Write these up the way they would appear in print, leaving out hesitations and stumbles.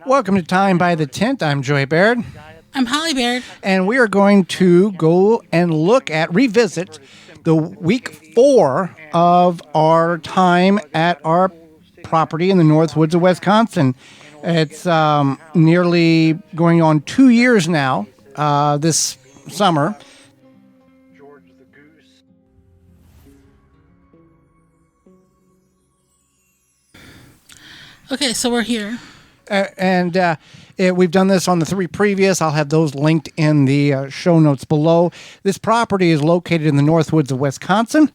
Welcome to Time by the Tent. I'm Joey Baird. I'm Holly Baird. And we are going to go and revisit the week 4 of our time at our property in the northwoods of Wisconsin. It's nearly going on 2 years now this summer. Okay, so we're here. We've done this on the 3 previous. I'll have those linked in the show notes below. This property is located in the northwoods of Wisconsin,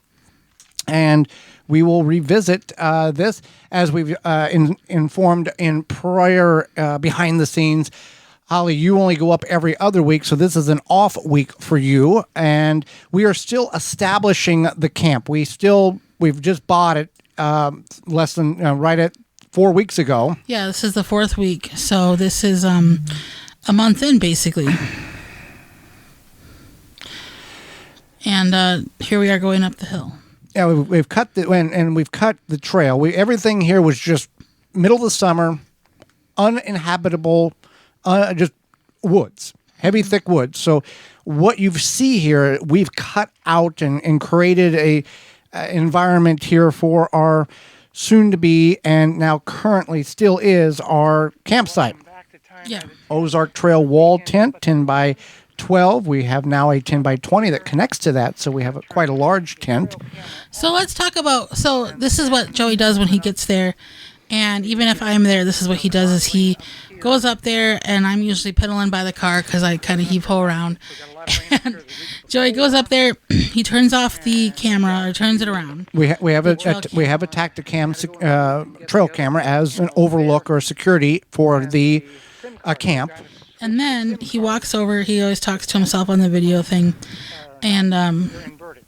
and we will revisit this as we've informed in prior behind the scenes. Holly, you only go up every other week, so this is an off week for you, and we are still establishing the camp. We've just bought it less than right at 4 weeks ago. Yeah, this is the 4th week, so this is a month in, basically. And here we are going up the hill. Yeah, we've cut we've cut the trail. Everything here was just middle of the summer, uninhabitable, just woods, heavy, thick woods. So what you see here, we've cut out and created a environment here for our soon-to-be and now currently still is our campsite. Yeah. Ozark Trail wall tent, 10 by 12. We have now a 10 by 20 that connects to that, so we have quite a large tent. So let's talk about, this is what Joey does when he gets there, and even if I'm there, this is what he does, is he goes up there, and I'm usually piddling by the car because I kind of heave-ho around. And Joey goes up there, he turns off the camera, or turns it around. We have a Tacticam trail camera as an overlook or security for the camp. And then he walks over, he always talks to himself on the video thing, and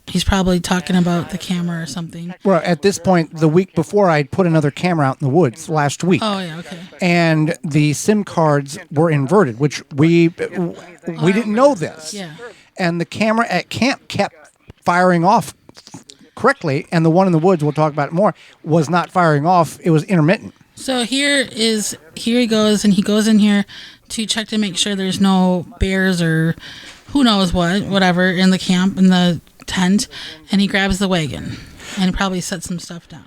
he's probably talking about the camera or something. Well, at this point, the week before, I'd put another camera out in the woods last week. Oh, yeah, okay. And the SIM cards were inverted, which we didn't know this. Yeah. And the camera at camp kept firing off correctly, and the one in the woods, we'll talk about it more, was not firing off. It was intermittent. So here he goes, and he goes in here to check to make sure there's no bears or who knows whatever in the camp, in the tent, and he grabs the wagon and probably sets some stuff down.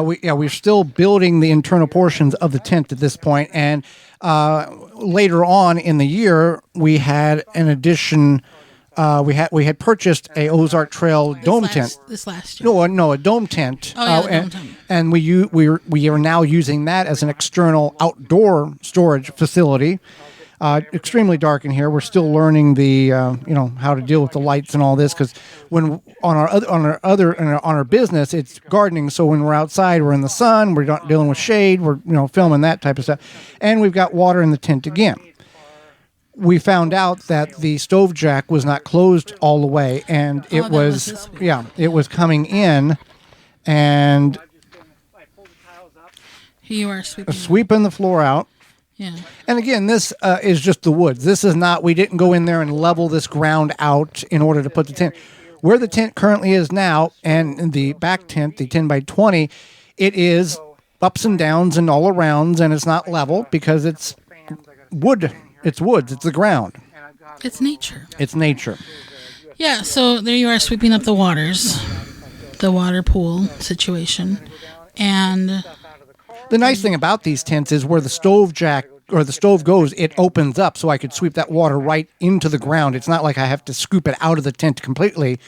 We're still building the internal portions of the tent at this point, and later on in the year, we had an addition. We had purchased a Ozark Trail dome tent. This last year. No, a dome tent. Oh, yeah, the dome tent. And we are now using that as an external outdoor storage facility. Extremely dark in here. We're still learning the how to deal with the lights and all this, because when on our business it's gardening. So when we're outside, we're in the sun. We're not dealing with shade. We're filming that type of stuff, and we've got water in the tent again. We found out that the stove jack was not closed all the way, and it was coming in, and here you are sweeping the floor out. Yeah. And again, this is just the woods. This is not, we didn't go in there and level this ground out in order to put the tent. Where the tent currently is now, and the back tent, the 10 by 20, it is ups and downs and all arounds, and it's not level because it's wood. It's woods. It's the ground. It's nature. It's nature. Yeah, so there you are sweeping up the waters, the water pool situation. And the nice thing about these tents is where the stove jack or the stove goes, it opens up so I could sweep that water right into the ground. It's not like I have to scoop it out of the tent completely.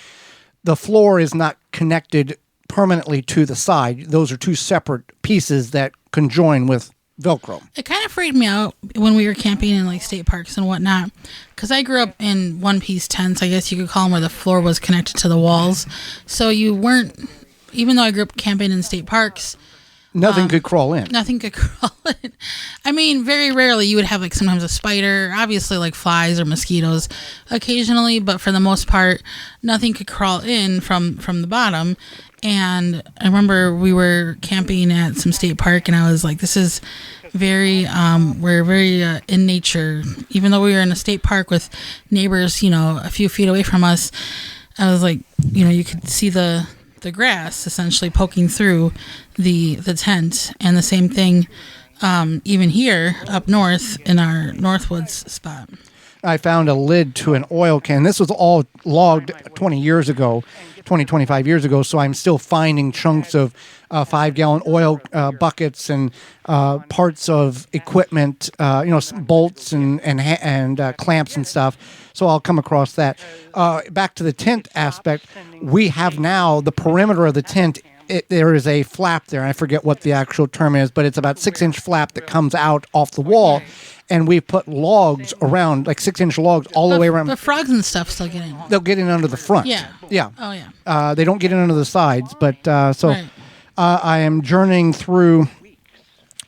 The floor is not connected permanently to the side. Those are two separate pieces that conjoin with Velcro. It kind of freaked me out when we were camping in like state parks and whatnot, because I grew up in one-piece tents, I guess you could call them, where the floor was connected to the walls. So you weren't, even though I grew up camping in state parks, nothing could crawl in. Nothing could crawl in. I mean, very rarely you would have like sometimes a spider, obviously like flies or mosquitoes occasionally, but for the most part, nothing could crawl in from the bottom. And I remember we were camping at some state park, and I was like, this is very, we're very in nature. Even though we were in a state park with neighbors, a few feet away from us, I was like, you could see the the grass, essentially poking through the tent. And the same thing even here up north in our northwoods spot. I found a lid to an oil can. This was all logged 20 years ago, 25 years ago, so I'm still finding chunks of 5-gallon oil buckets and parts of equipment, bolts and clamps and stuff. So I'll come across that. Back to the tent aspect, we have now the perimeter of the tent. There is a flap there. I forget what the actual term is, but it's about 6-inch flap that comes out off the wall. And we put logs around, like 6-inch logs all the way around. But frogs and stuff still get in. They'll get in under the front. Yeah. Yeah. Oh, yeah. They don't get in under the sides. But Right. I am journeying through.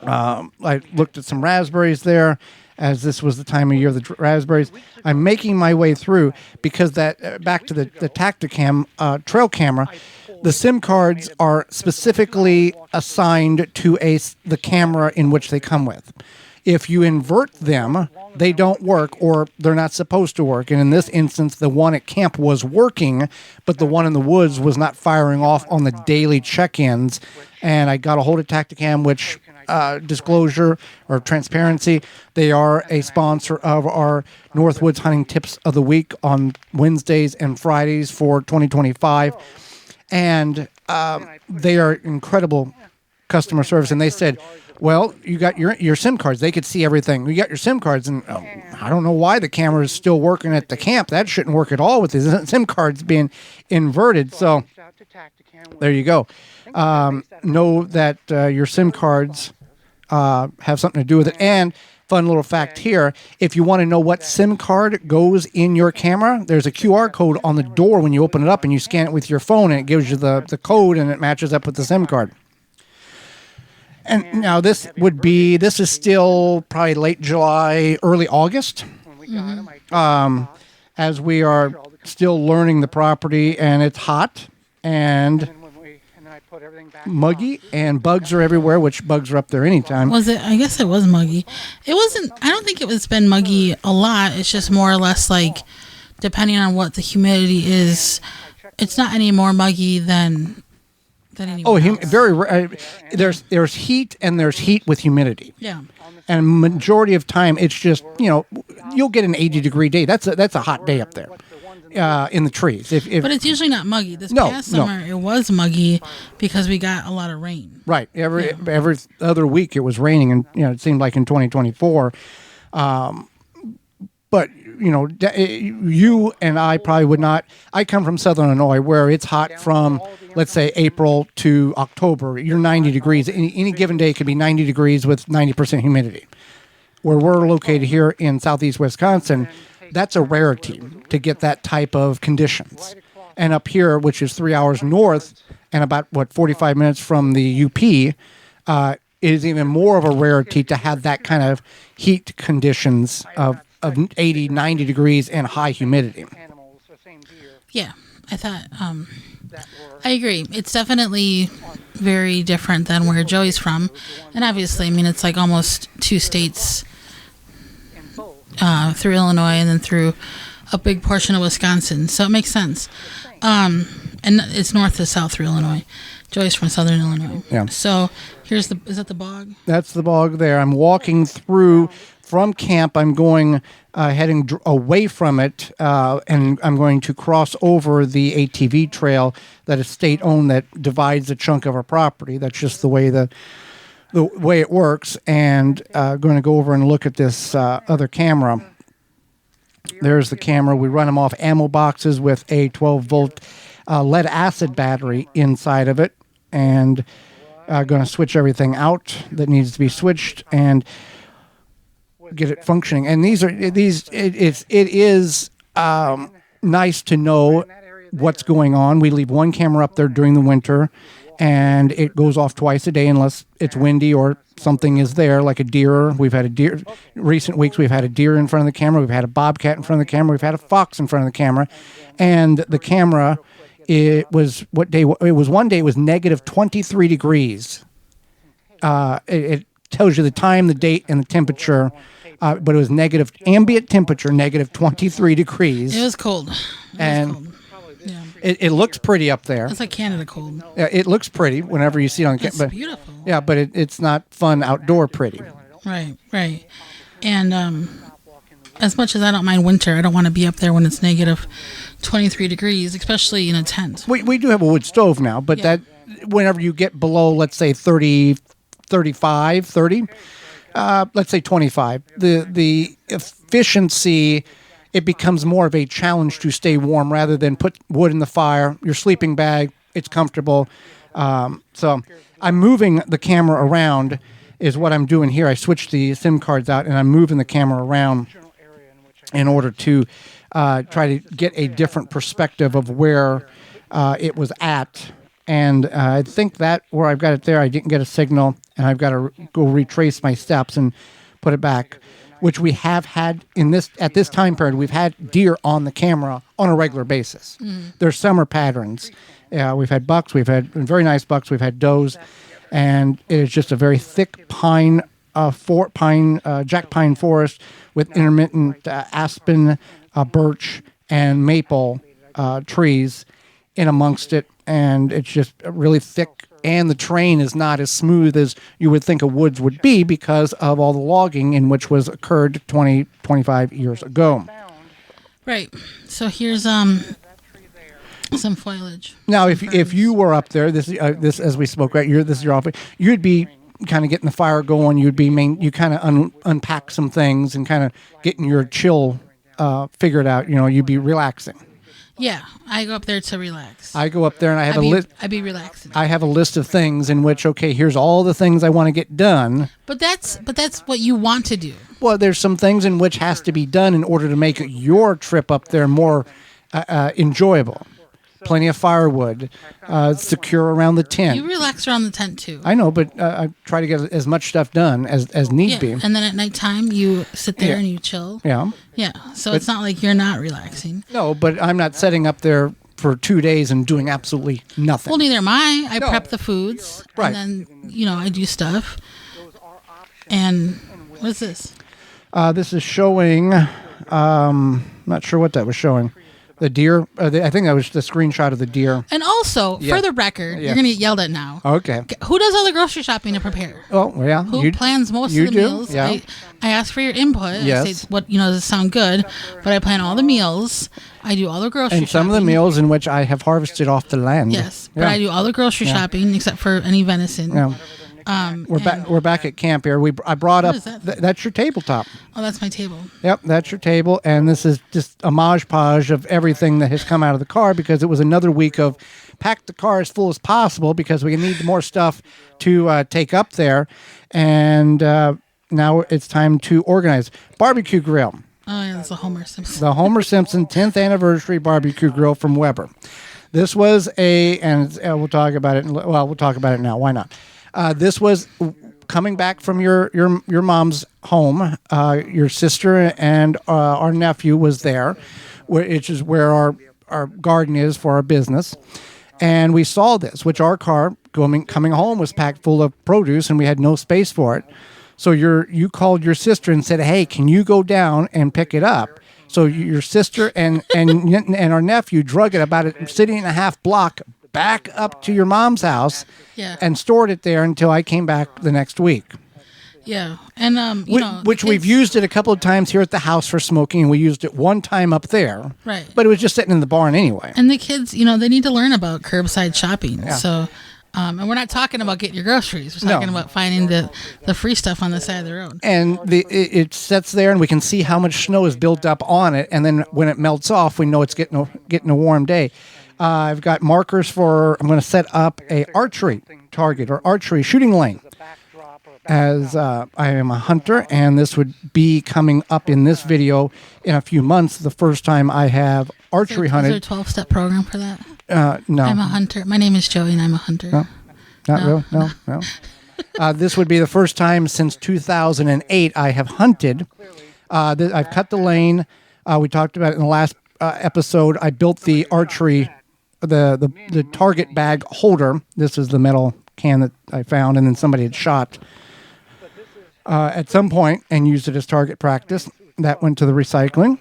I looked at some raspberries there, as this was the time of year of the raspberries. I'm making my way through because back to the Tacticam trail camera. The SIM cards are specifically assigned to the camera in which they come with. If you invert them, they don't work or they're not supposed to work. And in this instance, the one at camp was working, but the one in the woods was not firing off on the daily check-ins. And I got a hold of Tacticam, which, disclosure or transparency, they are a sponsor of our Northwoods Hunting Tips of the Week on Wednesdays and Fridays for 2025. And they are incredible customer service. And they said, well, you got your SIM cards. They could see everything. You got your SIM cards, and I don't know why the camera is still working at the camp. That shouldn't work at all with the SIM cards being inverted. So there you go. Know that your SIM cards have something to do with it. And fun little fact here, if you want to know what SIM card goes in your camera, there's a QR code on the door when you open it up, and you scan it with your phone, and it gives you the code, and it matches up with the SIM card. And now this is still probably late July, early August, as we are still learning the property, and it's hot and muggy, and bugs are everywhere, which bugs are up there anytime. Was it? I guess it was muggy. It wasn't. I don't think it's been muggy a lot. It's just more or less like, depending on what the humidity is, it's not any more muggy than there's heat, and there's heat with humidity. Yeah. And majority of time, it's just, you'll get an 80-degree day. That's a hot day up there in the trees. But it's usually not muggy. This past summer, it was muggy because we got a lot of rain. Right. Every other week it was raining, and it seemed like in 2024. But, you and I probably would not. I come from Southern Illinois, where it's hot from, let's say, April to October. You're 90 degrees. Any given day could be 90 degrees with 90% humidity. Where we're located here in southeast Wisconsin, that's a rarity to get that type of conditions. And up here, which is 3 hours north and about, 45 minutes from the UP, it is even more of a rarity to have that kind of heat conditions of 80, 90 degrees and high humidity. Yeah, I thought, I agree. It's definitely very different than where Joey's from. And obviously, it's like almost 2 states through Illinois and then through a big portion of Wisconsin. So it makes sense. And it's north to south through Illinois. Joey's from Southern Illinois. Yeah. So is that the bog? That's the bog there. I'm walking through from camp. I'm going heading away from it, and I'm going to cross over the ATV trail that is state-owned that divides a chunk of our property. That's just the way the way it works, and going to go over and look at this other camera. There's the camera. We run them off ammo boxes with a 12-volt lead-acid battery inside of it, and going to switch everything out that needs to be switched and get it functioning. And it is nice to know what's going on. We leave one camera up there during the winter, and it goes off twice a day unless it's windy or something is there, like a deer. We've had a deer. Recent weeks, we've had a deer in front of the camera. We've had a bobcat in front of the camera. We've had a fox in front of the camera. And the camera, it was one day it was negative 23 degrees. It tells you the time, the date, and the temperature. But it was negative ambient temperature, negative 23 degrees. It was cold. Yeah. It looks pretty up there. It's like Canada cold. Yeah, it looks pretty whenever you see it on It's camera. beautiful. Yeah, but it's not fun outdoor pretty. Right, right. And as much as I don't mind winter, I don't want to be up there when it's negative 23 degrees, especially in a tent. We do have a wood stove now, but Yeah. that whenever you get below, let's say 30, 35, 30, let's say 25, the efficiency, it becomes more of a challenge to stay warm rather than put wood in the fire, your sleeping bag, it's comfortable. So I'm moving the camera around is what I'm doing here. I switched the SIM cards out and I'm moving the camera around in order to try to get a different perspective of where it was at. And I think that where I've got it there, I didn't get a signal, and I've got to go retrace my steps and put it back, which we have had at this time period. We've had deer on the camera on a regular basis. There's summer patterns. We've had bucks. We've had very nice bucks. We've had does, and it is just a very thick pine, jack pine forest with intermittent aspen, birch, and maple trees in amongst it, and it's just really thick, and the terrain is not as smooth as you would think a woods would be because of all the logging in which was occurred 20, 25 years ago. Right. So here's some foliage. Now, if you were up there, this as we spoke, right? This is your office. You'd be kind of getting the fire going. You'd be you kind of unpack some things and kind of getting your chill figured out. You'd be relaxing. Yeah, I go up there to relax. I go up there and I have a list. I'd be relaxing. I have a list of things in which, okay, here's all the things I want to get done. But that's what you want to do. Well, there's some things in which has to be done in order to make your trip up there more enjoyable. Plenty of firewood, secure around the tent. You relax around the tent too. I know, but I try to get as much stuff done as need be. And then at nighttime, you sit there and you chill. Yeah. Yeah. So it's not like you're not relaxing. No, but I'm not setting up there for 2 days and doing absolutely nothing. Well, neither am I. I No. prep the foods. Right. And then, I do stuff. And what is this? This is showing, not sure what that was showing. The deer, I think that was the screenshot of the deer. And also, for the record, you're going to get yelled at now. Okay. Who does all the grocery shopping to prepare? Oh, yeah. Who plans most of the meals? Yeah. I ask for your input. Yes. I say, does it sound good? But I plan all the meals. I do all the grocery shopping. And some of the meals in which I have harvested off the land. Yes. But I do all the grocery shopping except for any venison. Yeah. We're back at camp here. I brought up is that? That's your tabletop. Oh, that's my table. Yep, that's your table, and this is just a modge-podge of everything that has come out of the car because it was another week of pack the car as full as possible because we need more stuff to take up there, and now it's time to organize barbecue grill. Oh yeah, that's the Homer Simpson. The Homer Simpson 10th anniversary barbecue grill from Weber. This was and we'll talk about it. Well, we'll talk about it now. Why not? This was coming back from your mom's home. Your sister and our nephew was there, which is where our garden is for our business. And we saw this, which our car coming home was packed full of produce, and we had no space for it. So you called your sister and said, "Hey, can you go down and pick it up?" So your sister and our nephew drug it about a city and a half block back up to your mom's house and stored it there until I came back the next week. Yeah. And, which we've used it a couple of times here at the house for smoking, and we used it one time up there. Right. But it was just sitting in the barn anyway. And the kids, they need to learn about curbside shopping. Yeah. So, and we're not talking about getting your groceries. We're talking about finding the free stuff on the side of the road. And it sits there, and we can see how much snow is built up on it. And then when it melts off, we know it's getting a warm day. I've got markers I'm going to set up a archery target or archery shooting lane as I am a hunter, and this would be coming up in this video in a few months, the first time I have archery hunted. Is there a 12-step program for that? No. I'm a hunter. My name is Joey, and I'm a hunter. No, not really. No. This would be the first time since 2008 I have hunted. I've cut the lane. We talked about it in the last episode. I built the archery the target bag holder. This is the metal can that I found, and then somebody had shot at some point and used it as target practice. That went to the recycling.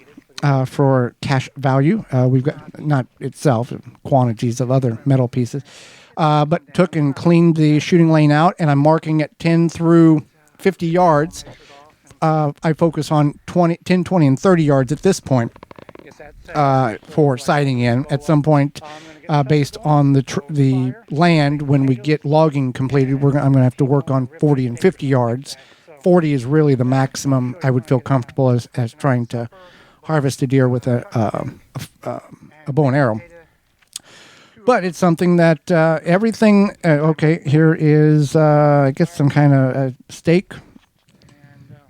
for cash value. We've got not itself quantities of other metal pieces, but took and cleaned the shooting lane out, and I'm marking at 10 through 50 yards. I focus on 10, 20, and 30 yards at this point for sighting in. At some point, based on the land, when we get logging completed, I'm going to have to work on 40 and 50 yards. 40 is really the maximum I would feel comfortable as trying to harvest a deer with a bow and arrow. But it's something that everything. Okay, here is I guess some kind of steak,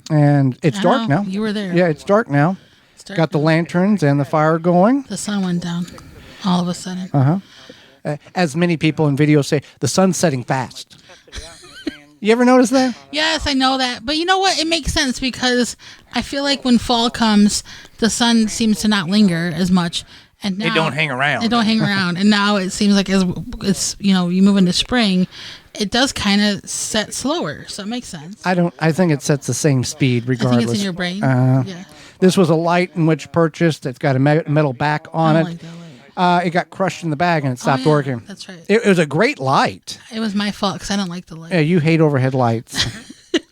and it's dark now. You were there. Yeah, it's dark now. Got the lanterns and the fire going. The sun went down all of a sudden. As many people in videos say, the sun's setting fast. You ever notice that? Yes, I know that. But you know what? It makes sense because I feel like when fall comes, the sun seems to not linger as much. And now, It don't hang around. And now it seems like as it's, you move into spring, it does kind of set slower. So it makes sense. I think it sets the same speed regardless. I think it's in your brain. Yeah. This was a light in which purchased. It's got a metal back on I it. don't like that light. It got crushed in the bag and it stopped yeah, working. That's right. It was a great light. It was my fault because I don't like the light. Yeah, you hate overhead lights.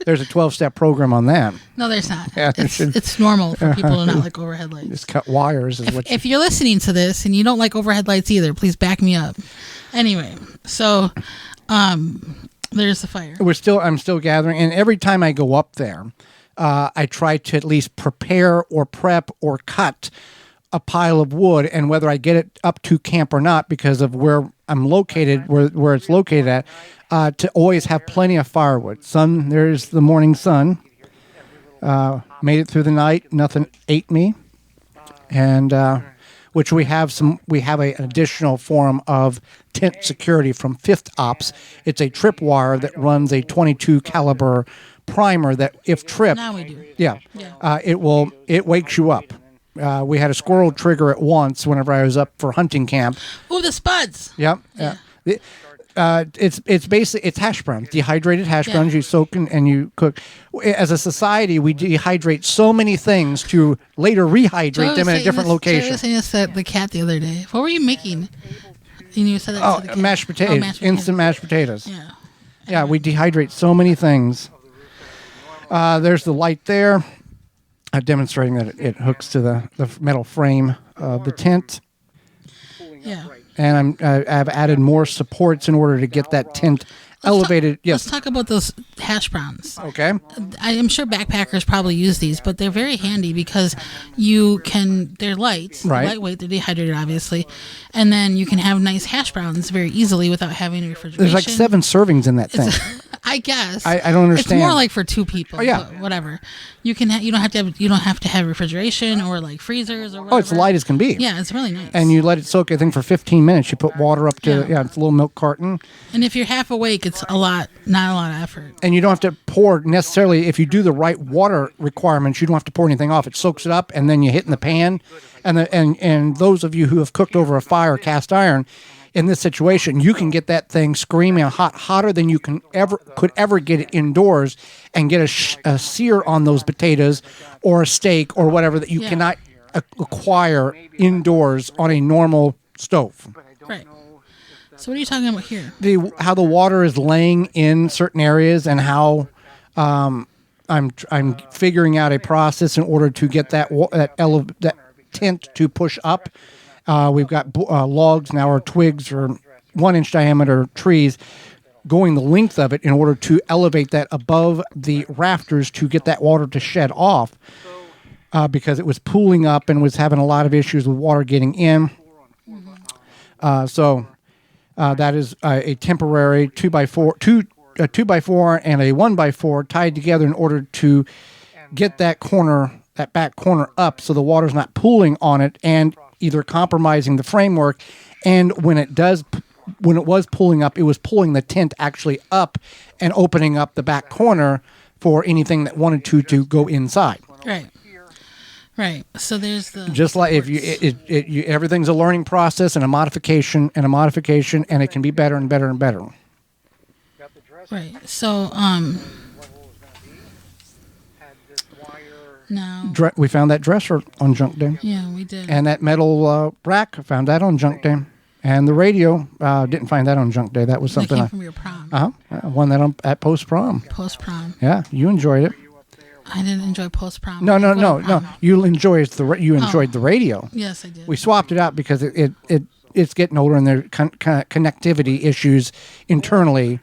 There's a 12-step program on that. No, there's not. Yeah, it's normal for people to not like overhead lights. Just cut wires is what. If you're listening to this and you don't like overhead lights either, please back me up. Anyway, so there's the fire. I'm still gathering, and every time I go up there, I try to at least prepare or prep or cut a pile of wood, and whether I get it up to camp or not, because of where I'm located, where it's located at, to always have plenty of firewood. There's the morning sun. Made it through the night. Nothing ate me, and which we have an additional form of tent security from Fifth Ops. It's a tripwire that runs a 22 caliber primer that, if tripped, Now we do. it wakes you up. We had a squirrel trigger it once whenever I was up for hunting camp. Oh, the spuds. Yep. Yeah. It's basically hash browns, dehydrated hash browns. You soak and you cook. As a society, we dehydrate so many things to later rehydrate them in a different location. I was saying this to the cat the other day. What were you making? And you said that to the cat. Mashed potatoes. Instant mashed potatoes. Yeah. Yeah, we dehydrate so many things. There's the light there, demonstrating that it hooks to the metal frame of the tent. Yeah. And I've added more supports in order to get that tent elevated. Let's talk about those hash browns. Okay. I am sure backpackers probably use these, but they're very handy because they're light, Right. lightweight, they're dehydrated, obviously, and then you can have nice hash browns very easily without having a refrigeration. There's like 7 servings in that thing. I guess. I don't understand. It's more like for 2 people. Oh, yeah. But whatever. You don't have to have refrigeration or like freezers or whatever. Oh, it's light as can be. Yeah, it's really nice. And you let it soak, I think, for 15 minutes. You put water up to, it's a little milk carton. And if you're half awake, it's not a lot of effort. And you don't have to pour necessarily, if you do the right water requirements, you don't have to pour anything off. It soaks it up, and then you hit in the pan. And those of you who have cooked over a fire, cast iron, in this situation, you can get that thing screaming hot, hotter than you could ever get it indoors, and get a sear on those potatoes or a steak or whatever that you cannot acquire indoors on a normal stove. Right. So what are you talking about here? How the water is laying in certain areas, and how I'm figuring out a process in order to get that tent to push up. We've got logs now, or twigs, or 1-inch diameter trees, going the length of it in order to elevate that above the rafters to get that water to shed off, because it was pooling up and was having a lot of issues with water getting in. So that is a temporary 2x4 and a 1x4 tied together in order to get that back corner up, so the water's not pooling on it and either compromising the framework. And when it was pulling up, it was pulling the tent actually up and opening up the back corner for anything that wanted to go inside. Right. So there's the just like if everything's a learning process and a modification, and it can be better and better and better. Right. So No. We found that dresser on junk day. Yeah, we did. And that metal rack, found that on junk day. And the radio, didn't find that on junk day. That was that something came from your prom. won that at post prom. Post prom. Yeah, you enjoyed it. I didn't enjoy post prom. No. You enjoyed the radio. Yes, I did. We swapped it out because it's getting older and there are connectivity issues internally.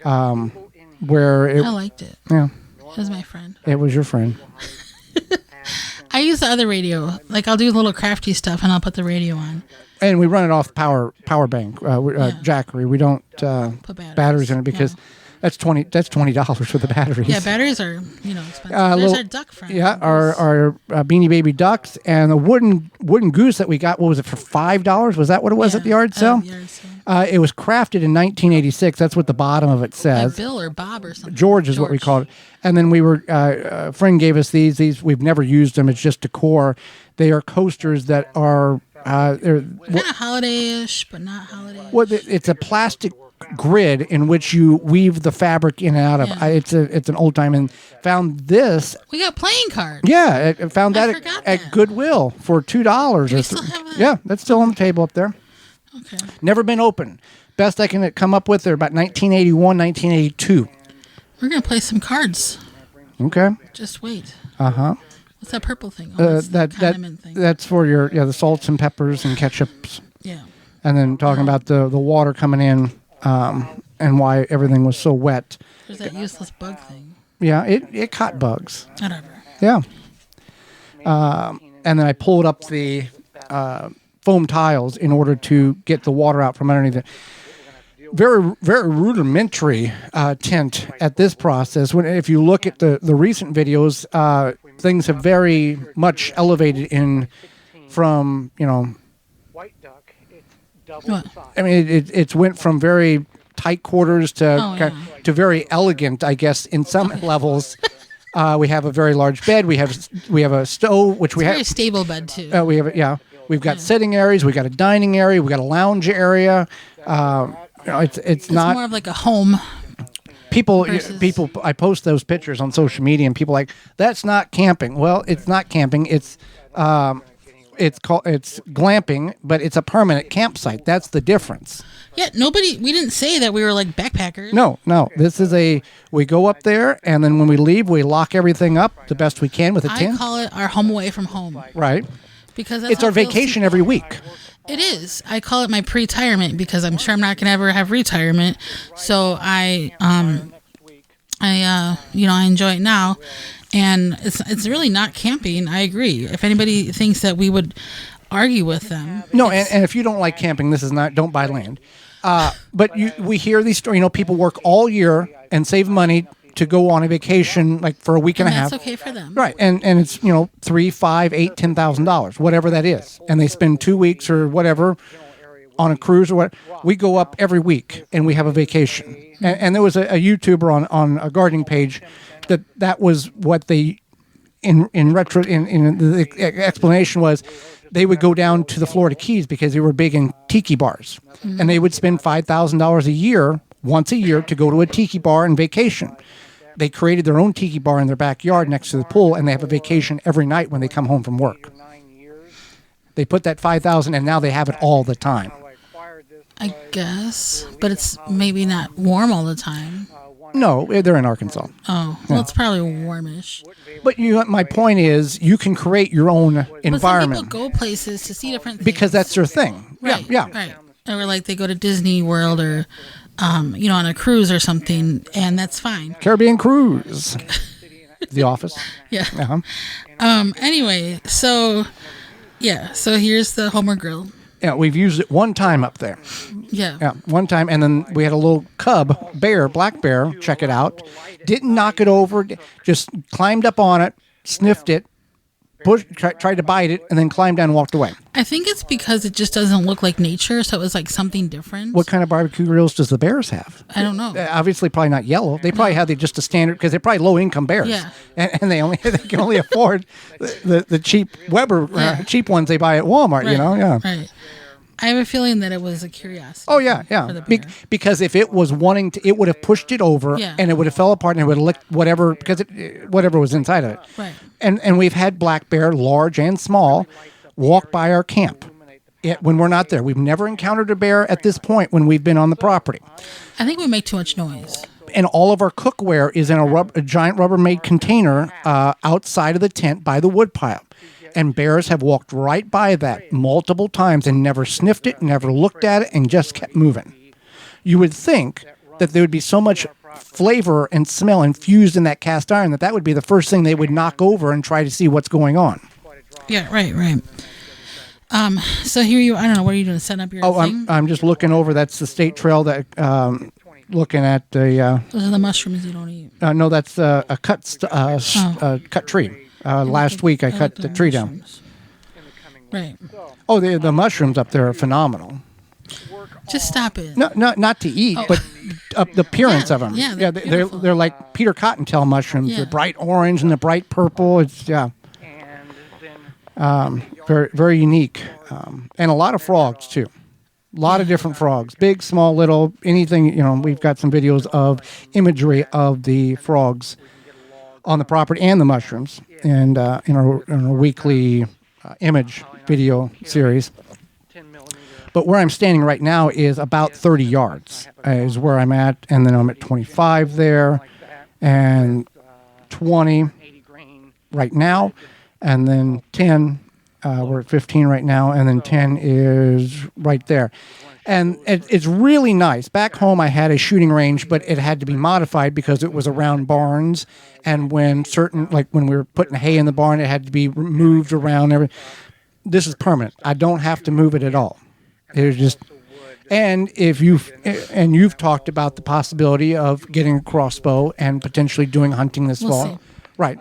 Where I liked it. Yeah, It was my friend. it was your friend. I use the other radio. Like I'll do little crafty stuff and I'll put the radio on. And we run it off power bank, jackery. We don't Put batteries in it because that's $20 for the batteries. Yeah, batteries are expensive. There's our duck friend. Yeah, our Beanie Baby ducks and the wooden goose that we got. What was it for $5? Was that what it was at the yard sale? Yard sale. It was crafted in 1986. That's what the bottom of it says. Bill or Bob or something. George is what we called it. And then we were a friend gave us these. These we've never used them. It's just decor. They are coasters that are they're kind of holiday-ish, but not holiday. Well, it's a plastic grid in which you weave the fabric in and out of. Yeah. It's an old time, and found this. We got playing cards. Yeah, I found that forgot at that. Goodwill for $2. Do we still have that? Yeah, that's still on the table up there. Okay. Never been open. Best I can come up with, they're about 1981, 1982. We're gonna play some cards. Okay. Just wait. Uh-huh. What's that purple thing? Oh, that's the condiment thing. That's for your the salts and peppers and ketchups. Yeah. And then talking about the water coming in and why everything was so wet. There's that useless bug thing. Yeah, it caught bugs. Whatever. Yeah. And then I pulled up the foam tiles in order to get the water out from underneath it. Very, very rudimentary tint at this process. If you look at the recent videos, things have very much elevated from white duck. It's double size. I mean, it's went from very tight quarters to very elegant, I guess, in some levels. We have a very large bed. We have a stove, which we have. Very stable bed too. We've got sitting areas. We got a dining area. We got a lounge area. It's not more of like a home. People. I post those pictures on social media, and people are like, that's not camping. Well, it's not camping. It's glamping, but it's a permanent campsite. That's the difference. Yeah, we didn't say that we were like backpackers. No. This is we go up there, and then when we leave, we lock everything up the best we can with a tin. I call it our home away from home. Right. Because that's it's our vacation every week. It is. I call it my pre-retirement because I'm sure I'm not going to ever have retirement. So I enjoy it now. And it's really not camping. I agree. If anybody thinks that we would argue with them. No, and if you don't like camping, don't buy land. But we hear these stories. People work all year and save money to go on a vacation like for a week and a half. That's okay for them. Right. And it's, $3, $5, $8, $10,000, whatever that is. And they spend 2 weeks or whatever on a cruise or what. We go up every week and we have a vacation. And there was a YouTuber on a gardening page that was what they in the explanation was they would go down to the Florida Keys because they were big in tiki bars. Mm-hmm. And they would spend $5,000 a year, once a year, to go to a tiki bar and vacation. They created their own tiki bar in their backyard next to the pool, and they have a vacation every night when they come home from work. They put that $5,000, and now they have it all the time. I guess, but it's maybe not warm all the time. No, they're in Arkansas. Oh, well, it's probably warmish. But my point is, you can create your own environment. But some people go places to see different things. Because that's their thing. Right, yeah. Right. Or like they go to Disney World or, on a cruise or something, and that's fine. Caribbean cruise. The Office. Yeah. Uh-huh. Anyway, so here's the Homer grill. Yeah, we've used it one time up there. Yeah. Yeah, one time, and then we had a little black bear, check it out. Didn't knock it over, just climbed up on it, sniffed it, tried to bite it, and then climbed down and walked away. I think it's because it just doesn't look like nature, so it was like something different. What kind of barbecue grills does the bears have? I don't know. Obviously, probably not yellow. They probably have just a standard, because they're probably low-income bears. Yeah. And they can only afford the cheap Weber, cheap ones they buy at Walmart, Right. Yeah. Right. I have a feeling that it was a curiosity. Oh yeah, For the yeah. bear. Because if it was wanting to, it would have pushed it over, Yeah. and it would have fell apart, and it would have licked whatever whatever was inside of it. Right. And we've had black bear, large and small, walk by our camp when we're not there. We've never encountered a bear at this point when we've been on the property. I think we make too much noise. And all of our cookware is in a giant Rubbermaid container outside of the tent by the wood pile. And bears have walked right by that multiple times and never sniffed it, never looked at it, and just kept moving. You would think that there would be so much flavor and smell infused in that cast iron that would be the first thing they would knock over and try to see what's going on. Yeah, right. So here you, I don't know, what are you doing? Set up your thing? I'm just looking over. That's the state trail that, looking at the... Those are the mushrooms you don't eat. no, that's a cut tree. Last week I cut the tree down. Right. Oh, the mushrooms up there are phenomenal. Just stop it. No, not to eat, but the appearance of them. Yeah, they're beautiful. they're like Peter Cottontail mushrooms. Yeah. The bright orange and the bright purple. It's very very unique, and a lot of frogs too. A lot of different frogs, big, small, little, anything. We've got some videos of imagery of the frogs on the property and the mushrooms, and in our weekly image video series. But where I'm standing right now is about 30 yards is where I'm at, and then I'm at 25 there, and 20 right now, and then 10. We're at 15 right now, and then 10 is right there. And it's really nice. Back home, I had a shooting range, but it had to be modified because it was around barns. And when when we were putting hay in the barn, it had to be moved around. This is permanent. I don't have to move it at all. It's just, and you've talked about the possibility of getting a crossbow and potentially doing hunting this fall. See. Right.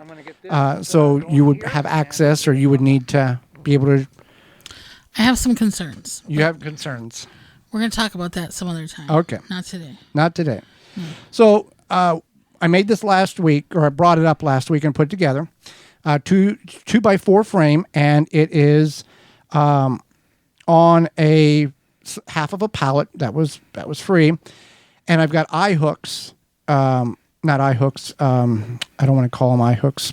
So you would have access, or you would need to be able to. I have some concerns. You have concerns. We're going to talk about that some other time. Okay. Not today. Not today. So I made this last week, or I brought it up last week and put it together. 2x4 frame, and it is on a half of a pallet that was free, and I've got eye hooks. Not eye hooks. I don't want to call them eye hooks.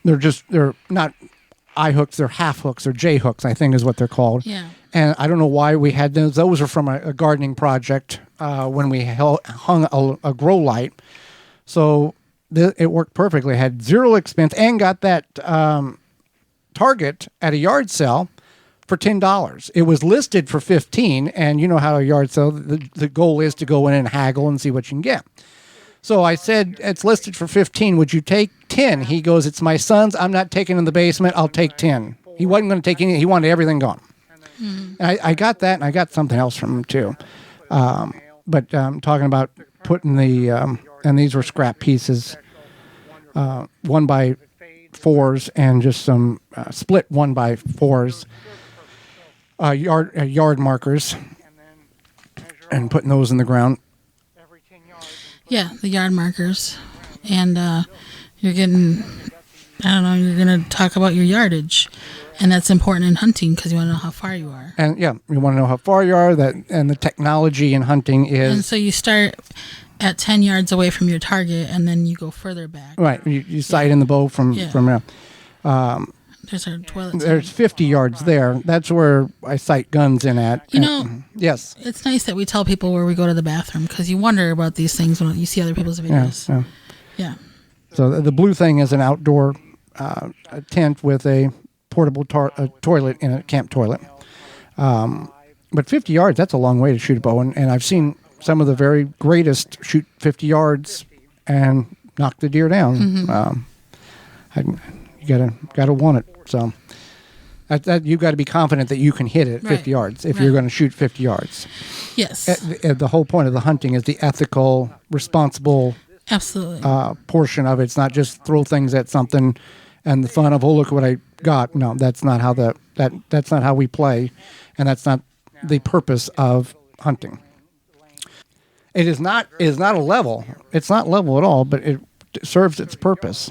They're not eye hooks. They're half hooks. They're J hooks, I think is what they're called. Yeah. And I don't know why we had those. Those are from a gardening project when we hung a grow light. So it worked perfectly. Had zero expense and got that target at a yard sale for $10. It was listed for $15, and you know how a yard sale, the goal is to go in and haggle and see what you can get. So I said, it's listed for $15. Would you take 10? He goes, it's my son's. I'm not taking it in the basement. I'll take 10. He wasn't going to take any. He wanted everything gone. And I got that, and I got something else from him too. But talking about putting the, and these were scrap pieces, 1x4s and just some split 1x4s, yard markers, and putting those in the ground. Yeah, the yard markers. And you're getting, I don't know, you're going to talk about your yardage. And that's important in hunting because you want to know how far you are. And yeah, you want to know how far you are, and the technology in hunting is... And so you start at 10 yards away from your target, and then you go further back. Right, you sight in the bow from There's our toilet. There's 50 yards there. That's where I sight guns in at. You know, yes. It's nice that we tell people where we go to the bathroom because you wonder about these things when you see other people's videos. Yeah. So the blue thing is an outdoor tent with a portable toilet in a camp toilet. But 50 yards, that's a long way to shoot a bow. And I've seen some of the very greatest shoot 50 yards and knock the deer down. Mm-hmm. You gotta want it. So you got to be confident that you can hit it 50 yards if you're going to shoot 50 yards. Yes. The whole point of the hunting is the ethical, responsible absolutely portion of it. It's not just throw things at something and the fun of, oh, look what I got. No, that's not how that's not how we play, and that's not the purpose of hunting. It is not a level. It's not level at all, but it serves its purpose.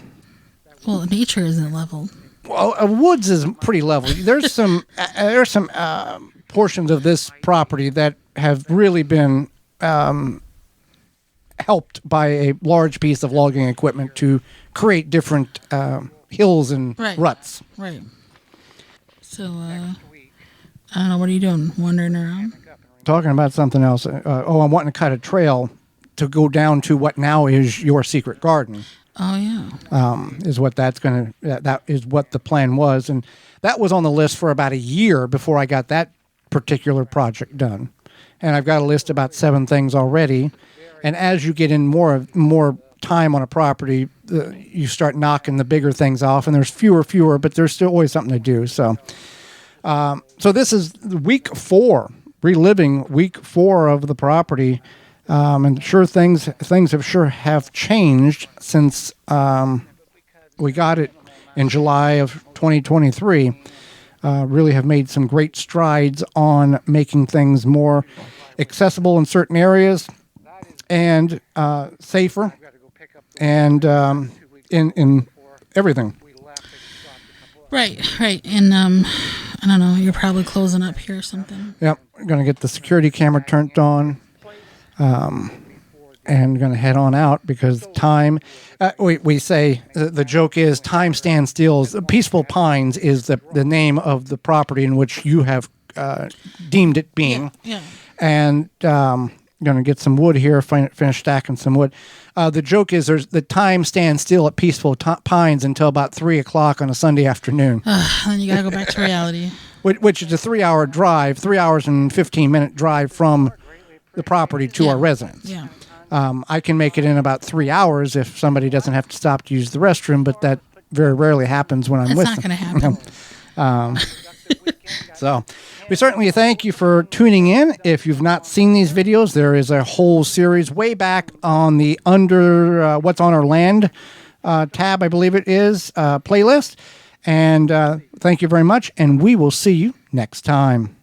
Well, nature isn't level. Well, woods is pretty level. There's some portions of this property that have really been helped by a large piece of logging equipment to create different hills and ruts. Right. So, I don't know. What are you doing? Wandering around? Talking about something else. I'm wanting to cut a trail to go down to what now is your secret garden. Oh yeah. Is what that's going to. That is what the plan was, and that was on the list for about a year before I got that particular project done. And I've got a list about 7 things already. And as you get in more time on a property, you start knocking the bigger things off, and there's fewer, but there's still always something to do. So, so this is week 4, reliving week 4 of the property. And sure, things have changed since we got it in July of 2023. Really have made some great strides on making things more accessible in certain areas and safer, and in everything. Right. And I don't know. You're probably closing up here or something. Yep, I'm gonna get the security camera turned on. And going to head on out because time, we say, the joke is time stands still. Peaceful Pines is the name of the property in which you have deemed it being. Yeah. And going to get some wood here, finish stacking some wood. The joke is the time stands still at Peaceful Pines until about 3 o'clock on a Sunday afternoon. Then you got to go back to reality. Which is a 3-hour drive, 3 hours and 15-minute drive from the property to our residence. Yeah. I can make it in about 3 hours if somebody doesn't have to stop to use the restroom, but that very rarely happens when I'm with them. That's not going to happen. So we certainly thank you for tuning in. If you've not seen these videos, there is a whole series way back on the under What's on Our Land tab, I believe it is, playlist. And thank you very much, and we will see you next time.